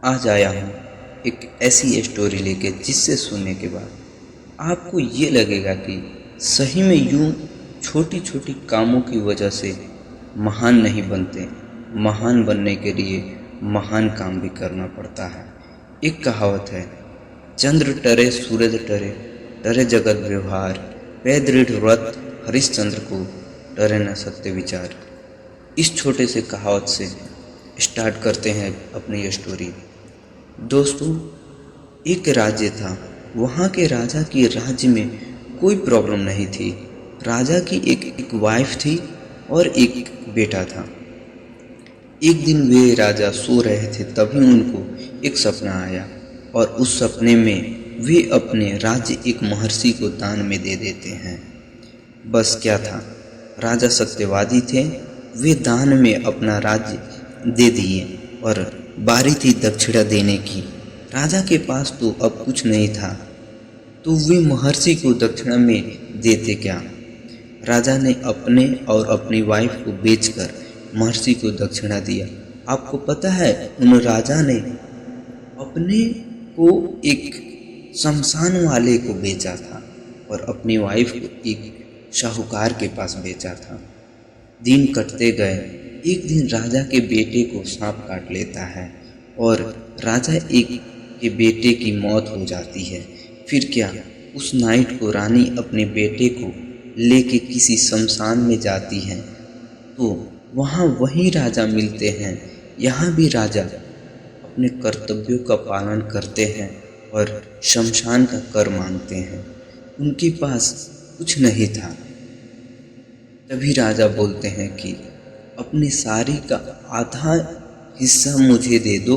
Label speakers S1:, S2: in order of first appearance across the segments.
S1: आज आया हूँ एक ऐसी स्टोरी लेके जिससे सुनने के बाद आपको ये लगेगा कि सही में यूं छोटी छोटी कामों की वजह से महान नहीं बनते, महान बनने के लिए महान काम भी करना पड़ता है। एक कहावत है, चंद्र टरे सूरज टरे, टरे जगत व्यवहार, पै दृढ़ व्रत हरिश्चंद्र को टरे न सत्य विचार। इस छोटे से कहावत से स्टार्ट करते हैं अपनी ये स्टोरी। दोस्तों, एक राज्य था। वहाँ के राजा के राज्य में कोई प्रॉब्लम नहीं थी। राजा की एक वाइफ थी और एक बेटा था। एक दिन वे राजा सो रहे थे, तभी उनको एक सपना आया और उस सपने में वे अपने राज्य एक महर्षि को दान में दे देते हैं। बस क्या था, राजा सत्यवादी थे। वे दान में अपना राज्य दे दिए और बारी थी दक्षिणा देने की। राजा के पास तो अब कुछ नहीं था, तो वे महर्षि को दक्षिणा में देते क्या। राजा ने अपने और अपनी वाइफ को बेचकर महर्षि को दक्षिणा दिया। आपको पता है, उन राजा ने अपने को एक शमशान वाले को बेचा था और अपनी वाइफ को एक शाहूकार के पास बेचा था। दिन कटते गए। एक दिन राजा के बेटे को सांप काट लेता है और राजा एक के बेटे की मौत हो जाती है। फिर क्या, उस नाइट को रानी अपने बेटे को लेके किसी शमशान में जाती है, तो वहाँ वही राजा मिलते हैं। यहाँ भी राजा अपने कर्तव्यों का पालन करते हैं और शमशान का कर मांगते हैं। उनके पास कुछ नहीं था। तभी राजा बोलते हैं कि अपनी सारी का आधा हिस्सा मुझे दे दो,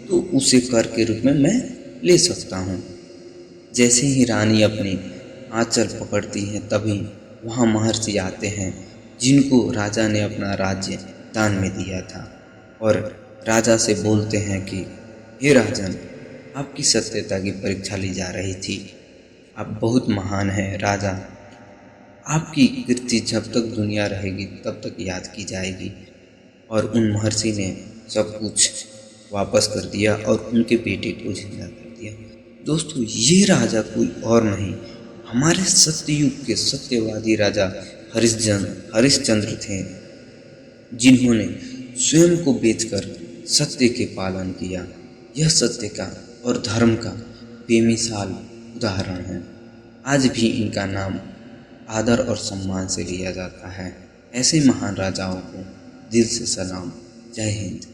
S1: तो उसे कर के रूप में मैं ले सकता हूँ। जैसे ही रानी अपनी आंचल पकड़ती हैं, तभी वहाँ महर्षि आते हैं जिनको राजा ने अपना राज्य दान में दिया था और राजा से बोलते हैं कि हे राजन, आपकी सत्यता की परीक्षा ली जा रही थी। आप बहुत महान हैं राजा। आपकी कीर्ति जब तक दुनिया रहेगी तब तक याद की जाएगी। और उन महर्षि ने सब कुछ वापस कर दिया और उनके बेटे को जिंदा कर दिया। दोस्तों, ये राजा कोई और नहीं, हमारे सत्ययुग के सत्यवादी राजा हरिश्चंद्र थे, जिन्होंने स्वयं को बेचकर सत्य के पालन किया। यह सत्य का और धर्म का बेमिसाल उदाहरण है। आज भी इनका नाम आदर और सम्मान से लिया जाता है। ऐसे महान राजाओं को दिल से सलाम। जय हिंद।